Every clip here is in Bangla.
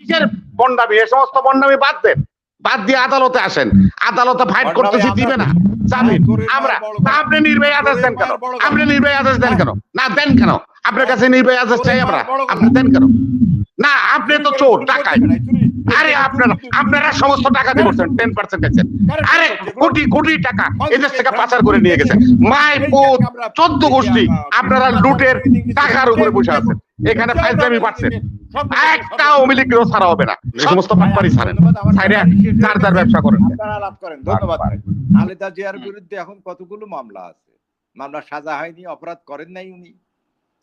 কিসের বন্ডামি? এ সমস্ত বন্ডামি বাদ দেন, বাদ দিয়ে আদালতে আসেন। আদালতে ফাইট করতেছি, দিবে না জামিন। আমরা আপনি নির্ভয় আদেশ দেন কেন? আপনি নির্ভয় আদেশ দেন কেন? না দেন কেন? আপনার কাছে নির্ভয় আদেশ চাই আমরা, আপনি দেন কেন? না আপনি তো চোর, টাকায়। আরে আপনারা সমস্ত টাকা দিয়েছেন, 10% গেছেন। আরে কোটি কোটি টাকা এদেশ থেকে পাচার করে নিয়ে গেছেন। মায় পুত 14 গোষ্ঠী আপনারা লুটের টাকার উপরে বসে আছেন। এখানে ফাইজলামি পাচ্ছেন, একটা আওয়ামী লীগেরও ছাড়া হবে না। এই সমস্ত ব্যাপারই ছাড়েন, ছাইরে চার চার ব্যবসা করেন। আপনারা লাভ করেন। ধন্যবাদ। খালেদা জিয়ার বিরুদ্ধে এখন কতগুলো মামলা আছে, মামলা সাজা হয়নি, অপরাধ করেন নাই উনি।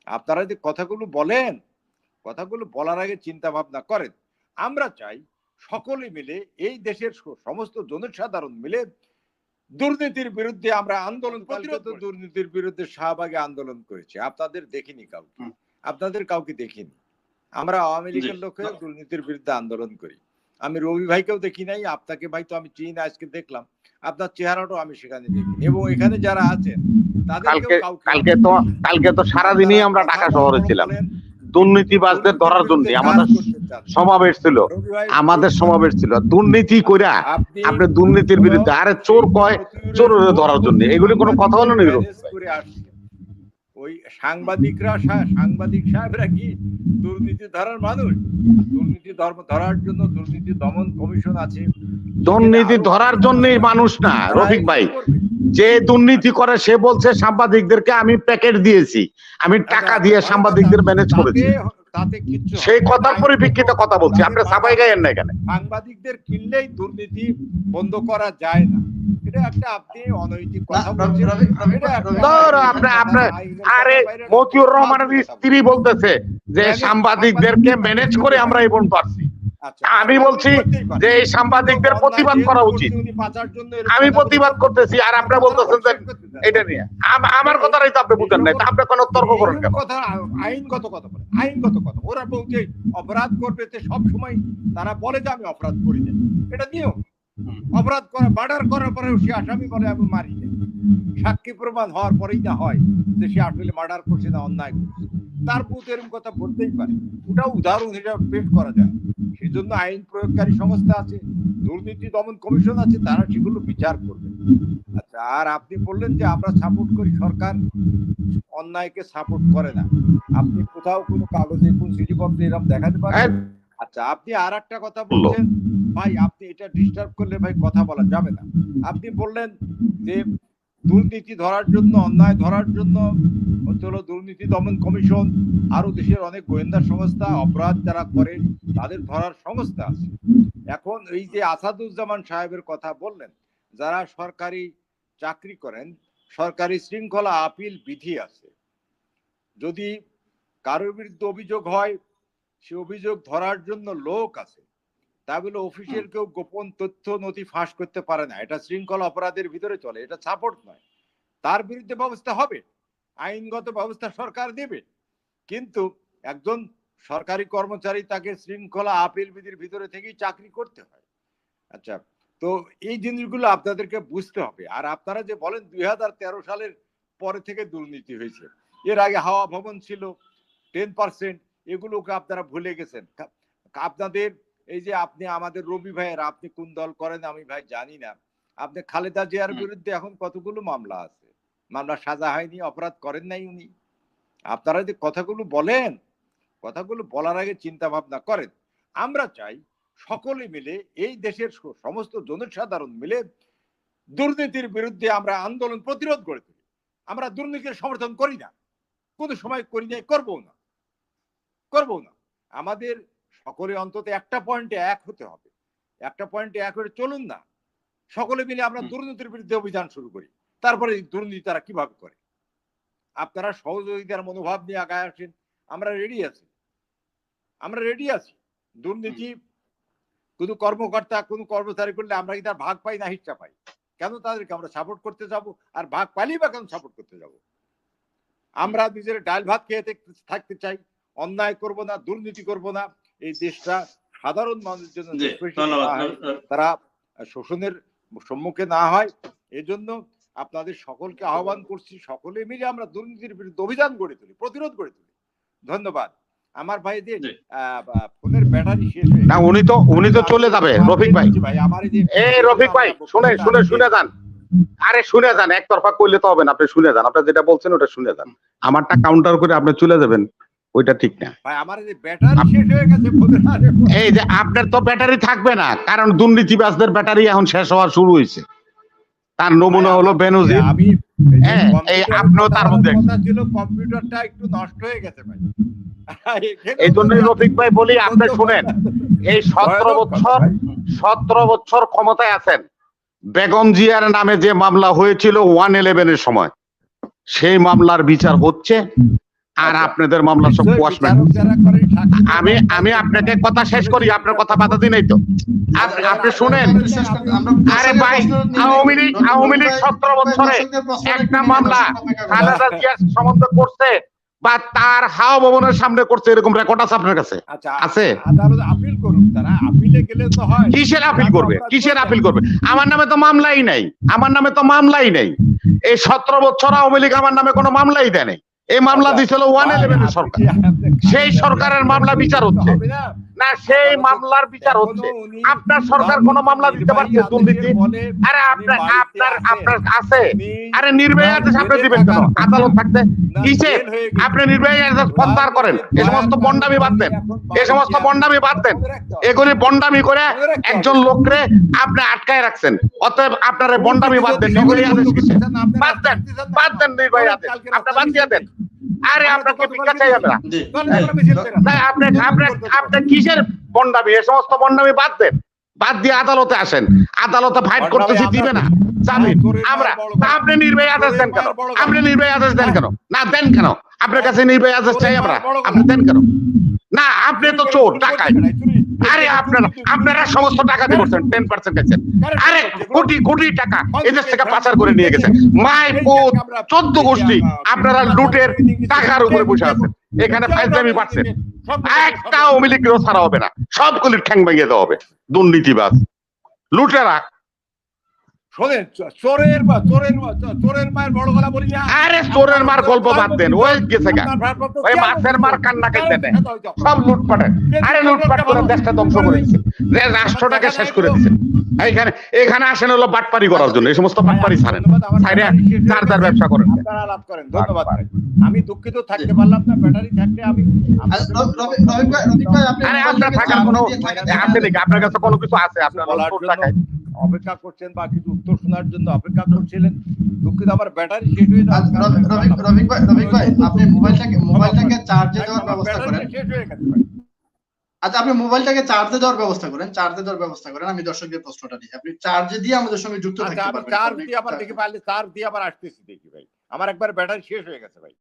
আপনারা যে কথাগুলো বলেন, কথাগুলো বলার আগে চিন্তা ভাবনা করেন। আমরা চাই সকলে মিলে, এই দেশের সমস্ত জনসাধারণ মিলে দুর্নীতির বিরুদ্ধে আমরা আন্দোলন। প্রতিরোধ দুর্নীতির বিরুদ্ধে শাহবাগে আন্দোলন করেছে, আপনাদের দেখিনি কাউকে, আপনাদের কাউকে দেখিনি। আমরা আওয়ামী লীগের লোক হয়ে দুর্নীতির বিরুদ্ধে আন্দোলন করি। আমি রবি ভাইকেও দেখি নাই, আপনাকে ভাই তো আমি চিনি না, আজকে দেখলাম আপনার চেহারাটাও আমি সেখানে দেখিনি। এবং এখানে যারা আছেন কালকে তো সারাদিনই আমরা ঢাকা শহরে ছিলাম দুর্নীতিবাজদের ধরার জন্য। আমাদের সমাবেশ ছিল, দুর্নীতি কইরা আপনি দুর্নীতির বিরুদ্ধে। আরে চোর কয় চোরের ধরার জন্য, এগুলি কোনো কথা হলো না। ওই সাংবাদিক সাহেবরা কি দুর্নীতি ধরার মানুষ? দুর্নীতি ধরার জন্য দুর্নীতি দমন কমিশন আছে। দুর্নীতি ধরার জন্যই মানুষ না রফিক ভাই, যে দুর্নীতি করে সে বলছে সাংবাদিকদেরকে আমি প্যাকেট দিয়েছি, আমি টাকা দিয়ে সাংবাদিকদের ম্যানেজ করেছি। সেই কথার পরিপ্রেক্ষিতে কথা বলছি, আপনি সাবাই গায়েন না এখানে। সাংবাদিকদের কিনলেই দুর্নীতি বন্ধ করা যায় না, এটা একটা আপনি অনৈতিক কথা বলছেন। আরে মতিউর রহমানের স্ত্রী বলতেছে যে সাংবাদিকদেরকে ম্যানেজ করে আমরা এই পর্যন্ত পারছি। আমি বলছি যে এই সাংবাদিকদের প্রতিবাদ করা উচিত, আমি প্রতিবাদ করতেছি, আর আপনি বলতেছেন যে এটা নিয়ে আমার কথাটাই তো আপনি বুঝেন নাই, আপনি কোনো তর্ক করেন কেন? আইনগত কথা বলে, আইনগত কথা। ওরা বলছে অপরাধ করবে, সব সময় তারা বলে যে আমি অপরাধ করি না, এটা নিয়ম। অপরাধ করা, মার্ডার করার পরে সে আসামি বলে আমি মারি না, সাক্ষী প্রমাণ হওয়ার পরেই না হয় যে সে আসলে মার্ডার করছে না অন্যায় করছে, তার প্রতি এরকম কথা বলতেই পারে। ওটা উদাহরণ হিসাবে পেশ করা যায়। সেই জন্য আইন প্রয়োগকারী সংস্থা আছে, দুর্নীতি দমন কমিশন আছে, তারা সেগুলো বিচার করবে। আচ্ছা, আর আপনি বললেন যে আমরা সাপোর্ট করি, সরকার অন্যায়কে সাপোর্ট করে না। আপনি কোথাও কোনো কাগজে কোন চিঠিপত্রে এরকম দেখাতে পারেন? আচ্ছা, আপনি আর একটা কথা বলছেন ভাই, আপনি এটা ডিস্টার্ব করলে ভাই কথা বলা যাবে না। আপনি বললেন যে দুর্নীতি ধরার জন্য, অন্যায় ধরার জন্য হলো দুর্নীতি দমন কমিশন, আরো দেশের অনেক গোয়েন্দা সংস্থা, অপরাধ যারা করে তাদের ধরার সংস্থা আছে। এখন এই যে আসাদুজ্জামান সাহেবের কথা বললেন, যারা সরকারি চাকরি করেন, সরকারি শৃঙ্খলা আপিল বিধি আছে। যদি কারোর বিরুদ্ধে অভিযোগ হয়, সে অভিযোগ ধরার জন্য লোক আছে। তা বলে অফিসের কেউ গোপন তথ্য নথি ফাঁস করতে পারে না, এটা শৃঙ্খলা অপরাধের ভিতরে চলে, এটা সাপোর্ট নয়। তার বিরুদ্ধে ব্যবস্থা হবে, আইনগত ব্যবস্থা সরকার দেবে। কিন্তু একজন সরকারি কর্মচারী, তাকে শৃঙ্খলা আপিল বিধির ভিতরে থেকেই চাকরি করতে হয়। আচ্ছা, তো এই জিনিসগুলো আপনাদেরকে বুঝতে হবে। আর আপনারা যে বলেন 2013 সালের পরে থেকে দুর্নীতি হয়েছে, এর আগে হাওয়া ভবন ছিল 10%, এগুলোকে আপনারা ভুলে গেছেন। আপনাদের এই যে আপনি আমাদের রবি ভাইয়ের, আপনি কোন দল করেন আমি ভাই জানি না, আপনি খালেদা জিয়ার বিরুদ্ধে এখন কতগুলো মামলা আছে, মামলা সাজা হয়নি, অপরাধ করেন নাই উনি। আপনারা যে কথাগুলো বলেন, কথাগুলো বলার আগে চিন্তা ভাবনা করেন। আমরা চাই সকলে মিলে, এই দেশের সমস্ত জনসাধারণ মিলে দুর্নীতির বিরুদ্ধে আমরা আন্দোলন, প্রতিরোধ গড়ে তুলি। আমরা দুর্নীতির সমর্থন করি না, কোনো সময় করি নাই, করবো না। আমাদের সকলে অন্তত একটা পয়েন্টে এক হতে হবে, একটা পয়েন্টে এক হয়ে চলুন না, সকলে মিলে আমরা দুর্নীতির বিরুদ্ধে অভিযান শুরু করি। তারপরে দুর্নীতি তারা কিভাবে করে, আপনারা সহযোগিতার মনোভাব নিয়ে আগায় আসেন, আমরা রেডি আছি। দুর্নীতি কোনো কর্মকর্তা, কোনো কর্মচারী করলে আমরা কি তার ভাগ পাই না হিস্সা পাই? কেন তাদেরকে আমরা সাপোর্ট করতে যাব? আর ভাগ পাইলেই বা কেন সাপোর্ট করতে যাব? আমরা নিজের ডাল ভাত খেয়ে থাকতে চাই, অন্যায় করব না, দুর্নীতি করব না। এই দেশটা সাধারণ মানুষের জন্য তারা শোষণের সম্মুখীন না হয়, এজন্য আপনাদের সকলকে আহ্বান করছি, সকলে মিলে আমরা দুর্নীতির বিরুদ্ধে অভিযান গড়ে তুলি, প্রতিরোধ গড়ে তুলি। ধন্যবাদ। আমার ভাই যে জি। ফোনের ব্যাটারি শেষ হয়ে না উনি তো চলে যাবে রফিক ভাই। ভাই আমার এই যে এই রফিক ভাই শুনে যান। আরে শুনে যান, একতরফা কইলে তো হবে না, আপনি শুনে যান, আপনি যেটা বলছেন ওটা শুনে যান। আমারটা কাউন্টার করে আপনি চলে যাবেন, ওইটা ঠিক না। ভাই আমার এই যে ব্যাটারি শেষ হয়ে গেছে ফোনের। আরে এই যে আপনার তো ব্যাটারি থাকবে না, কারণ দুর্নীতিবাজদের ব্যাটারি এখন শেষ হওয়া শুরু হয়েছে। তার নমুনা হলো বেনজির। আমি হ্যাঁ, এই আপনিও তার মধ্যে একজন। কথা ছিল, কম্পিউটারটা একটু নষ্ট হয়ে গেছে ভাই। এই জন্যই রফিক ভাই বলি, আপনি শুনেন, এই 17 বছর ক্ষমতায় আছেন, বেগম জিয়ার নামে যে মামলা হয়েছিল 111 এর সময়, সেই মামলার বিচার হচ্ছে, আর আপনাদের মামলা সব কোয়াশমেন্ট। আমি আপনাকে কথা শেষ করি, আপনার কথা বাধা দিই নাই তো। আপনি শুনেন, আরে ভাই, আওয়ামী লীগ 17 বছরে একটা মামলা খালেদা জিয়ার সম্বন্ধে করছে বা তার হাওয়া ভবনের সামনে করছে, এরকম রেকর্ড আছে আপনার কাছে? আছে? আদালত আপিল করুক, তারা আপিলে গেলে তো হয়। কিসের আপিল করবে? কিসের আপিল করবে? আমার নামে তো মামলাই নাই, আমার নামে তো মামলাই নাই। এই 17 বছর আওয়ামী লীগ আমার নামে কোনো মামলাই দেয় নাই। এই মামলা দিছিল 111 এর সরকার, সেই সরকারের মামলা বিচার হচ্ছে না, সেই মামলার বিচার হচ্ছে। আপনার সরকার কোন মামলা দিতে পারছে দুর্নীতি? আরে আপনার আছে? আরে নির্ভয়া আদেশ আপনি দিবেন কেন? আদালত থাকতে কিসের? আপনি নির্ভয়া আদেশ প্রত্যাহার করেন। এই সমস্ত বন্ডামি বাদ দেন, এই সমস্ত বন্ডামি বাদ দেন। এগুলি বন্ডামি করে একজন লোকরে আপনি আটকায় রাখছেন, অতএব আপনার এই বন্ডামি বাদ দেন। নির্ভয়া আদেশ কিসের? বাদ দেন নির্ভয়া আদেশ, আপনি বাদ দিয়ে দেন। আরে আপনাকে ভিক্ষা চাই আমরা? আপনি কিসের বন্ডামি? এই সমস্ত বন্ডামি বাদ দেন, বাদ দিয়ে আদালতে আসেন। আদালতে ফাইট করতেছি, দিবে না জামিন। আপনি নির্ভয়া আদেশ দেন কেন? আপনি নির্ভয়া আদেশ দেন কেন? না দেন কেন? আপনার কাছে নির্ভয়া আদেশ চাই আমরা, আপনি দেন কেন? না, আপনি তো চোর, টাকায়। আরে আপনারা সমস্ত টাকা দিয়ে করছেন, 10% গেছেন। আরে কোটি টাকা এদেশ থেকে পাচার করে নিয়ে গেছেন। মায়ের পুত 14 গোষ্ঠী আপনারা লুটের টাকার উপরে বসে আছেন। এখানে ফাইজলামি পাচ্ছেন, একটা আওয়ামী লীগেরও ছাড়া হবে না, সবগুলির ঠ্যাং ভেঙে দেওয়া হবে। দুর্নীতিবাজ, লুটেরা। শোনেন, চোরের মায়ের বড় গলা বলি না। আরে চোরের মার গল্প বাদ দেন, ওই গেছে গা, ওই মাছের মার কান্না কাইতে দেন। সব লুটপাটের, আরে লুটপাট করে দেশটা ধ্বংস করে দিচ্ছে, রাষ্ট্রটাকে শেষ করে দিচ্ছে। এখানে আসেন হলো বাটপারি করার জন্য, এই সমস্ত বাটপারি ছাড়েন, ছাইরে চার্জার ব্যবসা করেন। আপনারা লাভ করেন, ধন্যবাদ ভাই। আমি দুঃখিত থাকতে পারলাম না, ব্যাটারি থাকলে আমি আরে আপনার থাকার কোনো আছে নাকি? আপনার কাছে কোনো কিছু আছে? আপনার টাকায় অপেক্ষা করছেন বা কিছু উত্তর শোনার জন্য অপেক্ষা করছিলেন। দুঃখিত, আমার ব্যাটারি শেষ হয়ে যাচ্ছে। রফিক ভাই, আপনি মোবাইলটাকে চার্জে দেওয়ার ব্যবস্থা করেন। শেষ হয়ে গেছে ভাই। আচ্ছা, আপনি মোবাইলটাকে চার্জে দেওয়ার ব্যবস্থা করেন। আমি দর্শকদের প্রশ্নটা দিই, আপনি চার্জে দিয়ে আমাদের সঙ্গে যুক্ত থাকতে পারবেন। চার্জ দিয়ে আবার দেখি পারলে চার্জ দিয়ে আবার আসতেছি দেখি ভাই, আমার একবার ব্যাটারি শেষ হয়ে গেছে ভাই।